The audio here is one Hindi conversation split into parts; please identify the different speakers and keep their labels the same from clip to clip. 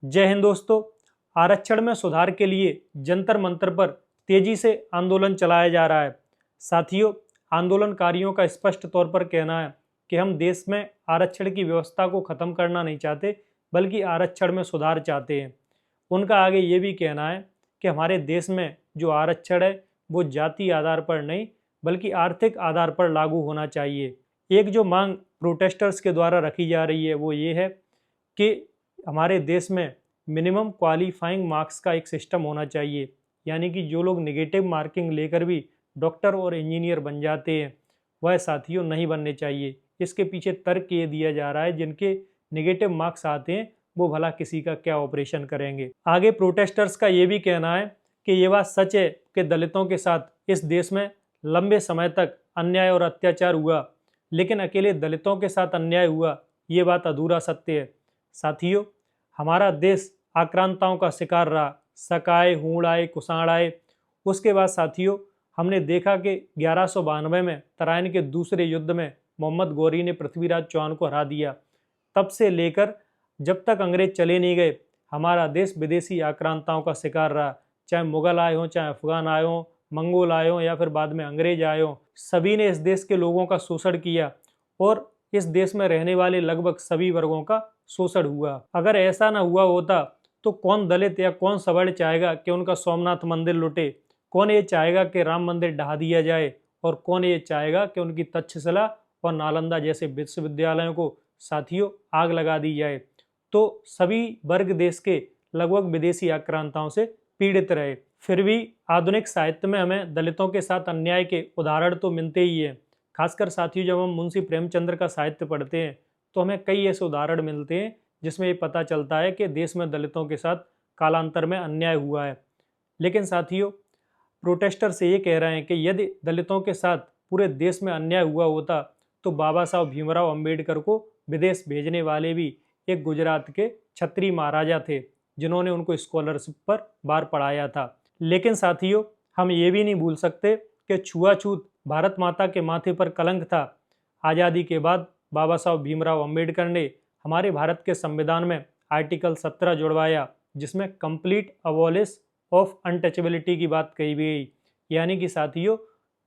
Speaker 1: जय हिंद दोस्तों। आरक्षण में सुधार के लिए जंतर मंतर पर तेजी से आंदोलन चलाया जा रहा है। साथियों, आंदोलनकारियों का स्पष्ट तौर पर कहना है कि हम देश में आरक्षण की व्यवस्था को खत्म करना नहीं चाहते, बल्कि आरक्षण में सुधार चाहते हैं। उनका आगे ये भी कहना है कि हमारे देश में जो आरक्षण है वो जाति आधार पर नहीं, बल्कि आर्थिक आधार पर लागू होना चाहिए। एक जो मांग प्रोटेस्टर्स के द्वारा रखी जा रही है वो ये है कि हमारे देश में मिनिमम क्वालिफाइंग मार्क्स का एक सिस्टम होना चाहिए, यानी कि जो लोग नेगेटिव मार्किंग लेकर भी डॉक्टर और इंजीनियर बन जाते हैं वह साथियों नहीं बनने चाहिए। इसके पीछे तर्क ये दिया जा रहा है जिनके नेगेटिव मार्क्स आते हैं वो भला किसी का क्या ऑपरेशन करेंगे। आगे प्रोटेस्टर्स का ये भी कहना है कि ये बात सच है कि दलितों के साथ इस देश में लंबे समय तक अन्याय और अत्याचार हुआ, लेकिन अकेले दलितों के साथ अन्याय हुआ ये बात अधूरा सत्य है। साथियों, हमारा देश आक्रांताओं का शिकार रहा, सकाए, हूण आए, कुषाण आए। उसके बाद साथियों हमने देखा कि 1192 में तराइन के दूसरे युद्ध में मोहम्मद गौरी ने पृथ्वीराज चौहान को हरा दिया। तब से लेकर जब तक अंग्रेज चले नहीं गए हमारा देश विदेशी आक्रांताओं का शिकार रहा। चाहे मुगल आए हों, चाहे अफगान आए हों, मंगोल आए हों या फिर बाद में अंग्रेज आए हों, सभी ने इस देश के लोगों का शोषण किया और इस देश में रहने वाले लगभग सभी वर्गों का शोषण हुआ। अगर ऐसा ना हुआ होता तो कौन दलित या कौन सवर्ण चाहेगा कि उनका सोमनाथ मंदिर लुटे? कौन ये चाहेगा कि राम मंदिर ढहा दिया जाए? और कौन ये चाहेगा कि उनकी तक्षशिला और नालंदा जैसे विश्वविद्यालयों को साथियों आग लगा दी जाए? तो सभी वर्ग देश के लगभग विदेशी आक्रांताओं से पीड़ित रहे। फिर भी आधुनिक साहित्य में हमें दलितों के साथ अन्याय के उदाहरण तो मिलते ही है। खासकर साथियों जब हम मुंशी प्रेमचंद्र का साहित्य पढ़ते हैं तो हमें कई ऐसे उदाहरण मिलते हैं जिसमें ये पता चलता है कि देश में दलितों के साथ कालांतर में अन्याय हुआ है। लेकिन साथियों प्रोटेस्टर से ये कह रहे हैं कि यदि दलितों के साथ पूरे देश में अन्याय हुआ होता तो बाबा साहब भीमराव अंबेडकर को विदेश भेजने वाले भी एक गुजरात के छत्री महाराजा थे जिन्होंने उनको स्कॉलरशिप पर बार पढ़ाया था। लेकिन साथियों हम ये भी नहीं भूल सकते कि छुआछूत भारत माता के माथे पर कलंक था। आज़ादी के बाद बाबा साहब भीमराव अंबेडकर ने हमारे भारत के संविधान में आर्टिकल 17 जुड़वाया जिसमें कंप्लीट अबॉलिश ऑफ अनटचेबिलिटी की बात कही गई, यानी कि साथियों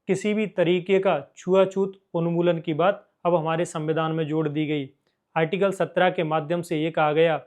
Speaker 1: किसी भी तरीके का छुआछूत उन्मूलन की बात अब हमारे संविधान में जोड़ दी गई। आर्टिकल 17 के माध्यम से ये कहा गया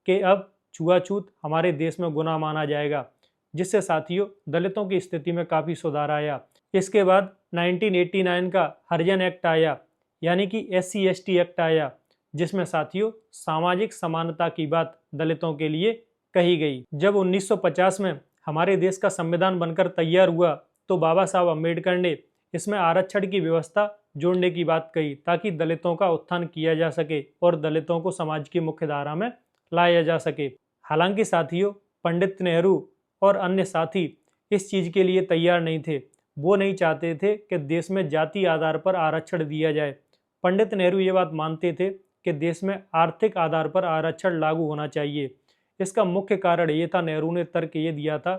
Speaker 1: कि अब छुआछूत हमारे देश में गुनाह माना जाएगा, जिससे साथियों दलितों की स्थिति में काफ़ी सुधार आया। इसके बाद 1989 का हरिजन एक्ट आया, यानी कि SC/ST एक्ट आया, जिसमें साथियों सामाजिक समानता की बात दलितों के लिए कही गई। जब 1950 में हमारे देश का संविधान बनकर तैयार हुआ तो बाबा साहब अम्बेडकर ने इसमें आरक्षण की व्यवस्था जोड़ने की बात कही ताकि दलितों का उत्थान किया जा सके और दलितों को समाज की मुख्य धारा में लाया जा सके। हालांकि साथियों पंडित नेहरू और अन्य साथी इस चीज़ के लिए तैयार नहीं थे। वो नहीं चाहते थे कि देश में जाति आधार पर आरक्षण दिया जाए। पंडित नेहरू ये बात मानते थे कि देश में आर्थिक आधार पर आरक्षण लागू होना चाहिए। इसका मुख्य कारण ये था, नेहरू ने तर्क ये दिया था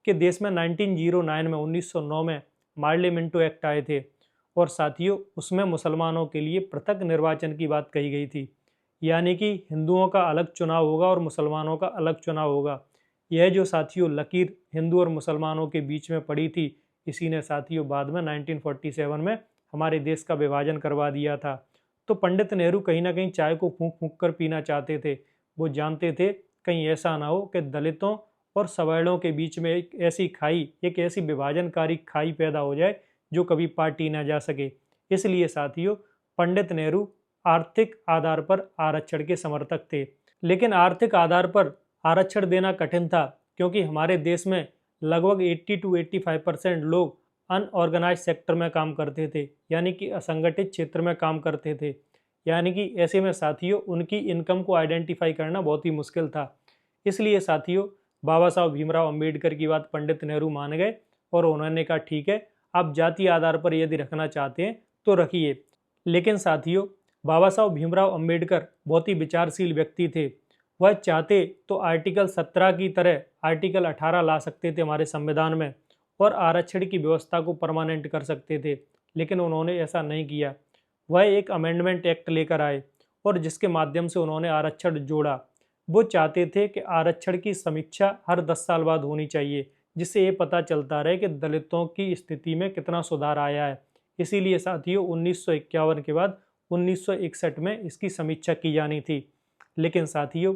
Speaker 1: कि देश में 1909 में पार्लियामेंटो एक्ट आए थे और साथियों उसमें मुसलमानों के लिए पृथक निर्वाचन की बात कही गई थी, यानी कि हिंदुओं का अलग चुनाव होगा और मुसलमानों का अलग चुनाव होगा। यह जो साथियों लकीर हिंदू और मुसलमानों के बीच में पड़ी थी, इसी ने साथियों बाद में 1947 में हमारे देश का विभाजन करवा दिया था। तो पंडित नेहरू कहीं ना कहीं चाय को फूंक फूंक कर पीना चाहते थे। वो जानते थे कहीं ऐसा ना हो कि दलितों और सवर्णों के बीच में एक ऐसी विभाजनकारी खाई पैदा हो जाए जो कभी पार्टी ना जा सके। इसलिए साथियों पंडित नेहरू आर्थिक आधार पर आरक्षण के समर्थक थे। लेकिन आर्थिक आधार पर आरक्षण देना कठिन था क्योंकि हमारे देश में लगभग 80 to 85% लोग अनऑर्गेनाइज सेक्टर में काम करते थे, यानी कि असंगठित क्षेत्र में काम करते थे। यानी कि ऐसे में साथियों उनकी इनकम को आइडेंटिफाई करना बहुत ही मुश्किल था। इसलिए साथियों बाबा साहब भीमराव अंबेडकर की बात पंडित नेहरू मान गए और उन्होंने कहा ठीक है, आप जाति आधार पर यदि रखना चाहते हैं तो रखिए। लेकिन साथियों बाबा साहब भीमराव अंबेडकर बहुत ही विचारशील व्यक्ति थे। वह चाहते तो आर्टिकल 17 की तरह आर्टिकल 18 ला सकते थे हमारे संविधान में और आरक्षण की व्यवस्था को परमानेंट कर सकते थे, लेकिन उन्होंने ऐसा नहीं किया। वह एक अमेंडमेंट एक्ट लेकर आए और जिसके माध्यम से उन्होंने आरक्षण जोड़ा। वो चाहते थे कि आरक्षण की समीक्षा हर 10 साल बाद होनी चाहिए, जिससे ये पता चलता रहे कि दलितों की स्थिति में कितना सुधार आया है। इसीलिए साथियों 1951 के बाद 1961 में इसकी समीक्षा की जानी थी। लेकिन साथियों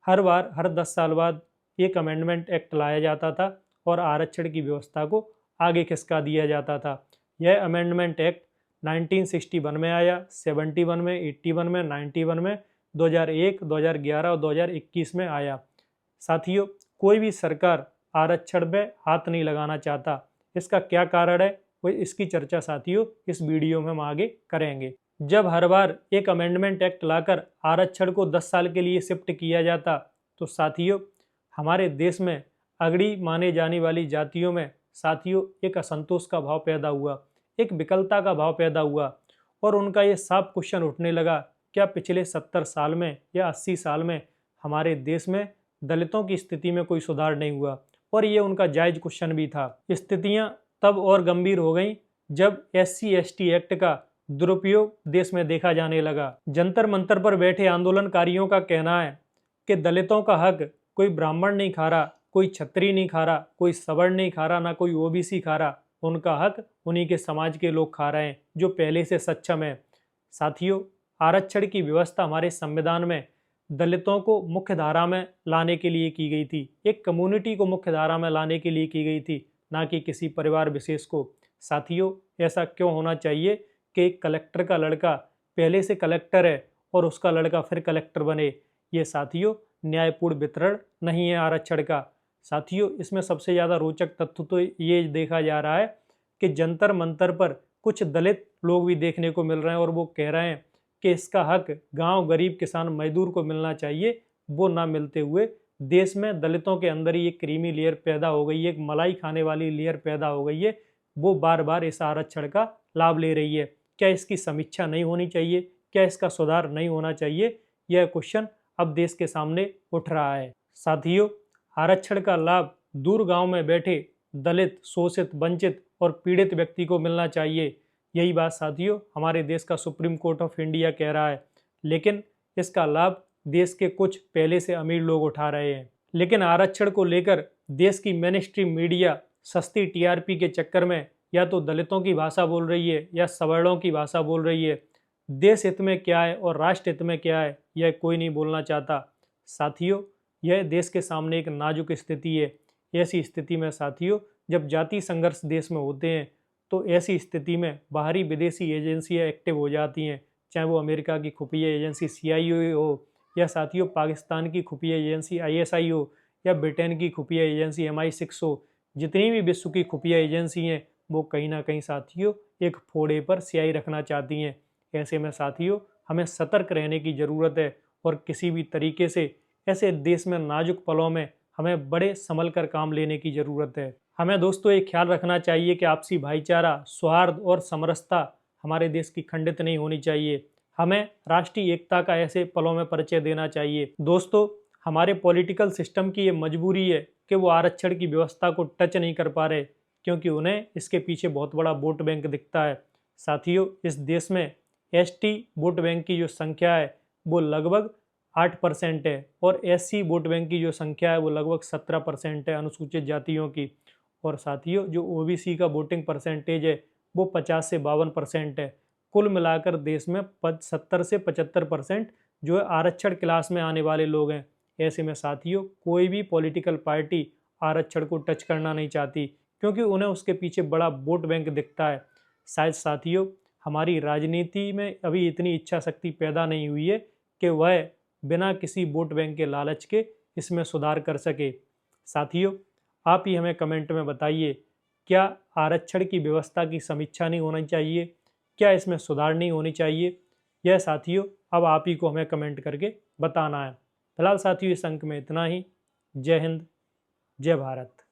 Speaker 1: हर बार हर 10 साल बाद एक अमेंडमेंट एक्ट लाया जाता था और आरक्षण की व्यवस्था को आगे खिसका दिया जाता था। यह अमेंडमेंट एक्ट 1961 में आया, 71 में, 81 में, 91 में, 2001, 2011 और 2021 में आया। साथियों कोई भी सरकार आरक्षण में हाथ नहीं लगाना चाहता। इसका क्या कारण है, वो इसकी चर्चा साथियों इस वीडियो में हम आगे करेंगे। जब हर बार एक अमेंडमेंट एक्ट लाकर आरक्षण को 10 साल के लिए शिफ्ट किया जाता तो साथियों हमारे देश में अगड़ी माने जाने वाली जातियों में साथियों एक असंतोष का भाव पैदा हुआ, एक विकलता का भाव पैदा हुआ और उनका ये साफ क्वेश्चन उठने लगा, क्या पिछले 70 साल में या 80 साल में हमारे देश में दलितों की स्थिति में कोई सुधार नहीं हुआ। और ये उनका जायज क्वेश्चन भी था। स्थितियां तब और गंभीर हो गईं जब SC/ST एक्ट का दुरुपयोग देश में देखा जाने लगा। जंतर मंतर पर बैठे आंदोलनकारियों का कहना है कि दलितों का हक कोई ब्राह्मण नहीं खा रहा, कोई क्षत्रिय नहीं खा रहा, कोई सवर्ण नहीं खा रहा, ना कोई OBC खा रहा। उनका हक उन्हीं के समाज के लोग खा रहे हैं जो पहले से सक्षम है। साथियों आरक्षण की व्यवस्था हमारे संविधान में दलितों को मुख्य धारा में लाने के लिए की गई थी, एक कम्युनिटी को मुख्य धारा में लाने के लिए की गई थी, ना कि किसी परिवार विशेष को। साथियों ऐसा क्यों होना चाहिए कि कलेक्टर का लड़का पहले से कलेक्टर है और उसका लड़का फिर कलेक्टर बने? ये साथियों न्यायपूर्ण वितरण नहीं है आरक्षण का। साथियों इसमें सबसे ज़्यादा रोचक तथ्य तो ये देखा जा रहा है कि जंतर मंतर पर कुछ दलित लोग भी देखने को मिल रहे हैं और वो कह रहे हैं कि इसका हक गांव गरीब किसान मजदूर को मिलना चाहिए, वो ना मिलते हुए देश में दलितों के अंदर ही एक क्रीमी लेयर पैदा हो गई है, एक मलाई खाने वाली लेयर पैदा हो गई है, वो बार बार इस आरक्षण का लाभ ले रही है। क्या इसकी समीक्षा नहीं होनी चाहिए? क्या इसका सुधार नहीं होना चाहिए? यह क्वेश्चन अब देश के सामने उठ रहा है। साथियों आरक्षण का लाभ दूर गांव में बैठे दलित, शोषित, वंचित और पीड़ित व्यक्ति को मिलना चाहिए। यही बात साथियों हमारे देश का सुप्रीम कोर्ट ऑफ इंडिया कह रहा है, लेकिन इसका लाभ देश के कुछ पहले से अमीर लोग उठा रहे हैं। लेकिन आरक्षण को लेकर देश की मेन स्ट्रीम मीडिया सस्ती TRP के चक्कर में या तो दलितों की भाषा बोल रही है या सवर्णों की भाषा बोल रही है। देश हित में क्या है और राष्ट्र हित में क्या है यह कोई नहीं बोलना चाहता। साथियों यह देश के सामने एक नाजुक स्थिति है। ऐसी स्थिति में साथियों जब जाति संघर्ष देश में होते हैं तो ऐसी स्थिति में बाहरी विदेशी एजेंसियां एक्टिव हो जाती हैं, चाहे वो अमेरिका की खुफिया एजेंसी CIA हो या साथियों पाकिस्तान की खुफिया एजेंसी ISI हो या ब्रिटेन की खुफिया एजेंसी MI6 हो। जितनी भी विश्व की खुफिया एजेंसी हैं वो कहीं ना कहीं साथियों एक फोड़े पर स्याही रखना चाहती हैं। ऐसे में साथियों हमें सतर्क रहने की ज़रूरत है और किसी भी तरीके से ऐसे देश में नाजुक पलों में हमें बड़े संभल कर काम लेने की ज़रूरत है। हमें दोस्तों एक ख्याल रखना चाहिए कि आपसी भाईचारा, सौहार्द और समरसता हमारे देश की खंडित नहीं होनी चाहिए। हमें राष्ट्रीय एकता का ऐसे पलों में परिचय देना चाहिए। दोस्तों हमारे पॉलिटिकल सिस्टम की ये मजबूरी है कि वो आरक्षण की व्यवस्था को टच नहीं कर पा रहे, क्योंकि उन्हें इसके पीछे बहुत बड़ा वोट बैंक दिखता है। साथियों इस देश में ST वोट बैंक की जो संख्या है वो लगभग 8% है और SC वोट बैंक की जो संख्या है वो लगभग 17% है अनुसूचित जातियों की। और साथियों जो OBC का वोटिंग परसेंटेज है वो 50 से 52% है। कुल मिलाकर देश में 70 से 75% जो है आरक्षण क्लास में आने वाले लोग हैं। ऐसे में साथियों कोई भी पॉलिटिकल पार्टी आरक्षण को टच करना नहीं चाहती, क्योंकि उन्हें उसके पीछे बड़ा वोट बैंक दिखता है। शायद साथियों हमारी राजनीति में अभी इतनी इच्छा शक्ति पैदा नहीं हुई है कि वह बिना किसी वोट बैंक के लालच के इसमें सुधार कर सके। साथियों आप ही हमें कमेंट में बताइए, क्या आरक्षण की व्यवस्था की समीक्षा नहीं होनी चाहिए? क्या इसमें सुधार नहीं होनी चाहिए? यह साथियों अब आप ही को हमें कमेंट करके बताना है। फिलहाल साथियों इस अंक में इतना ही। जय हिंद, जय भारत।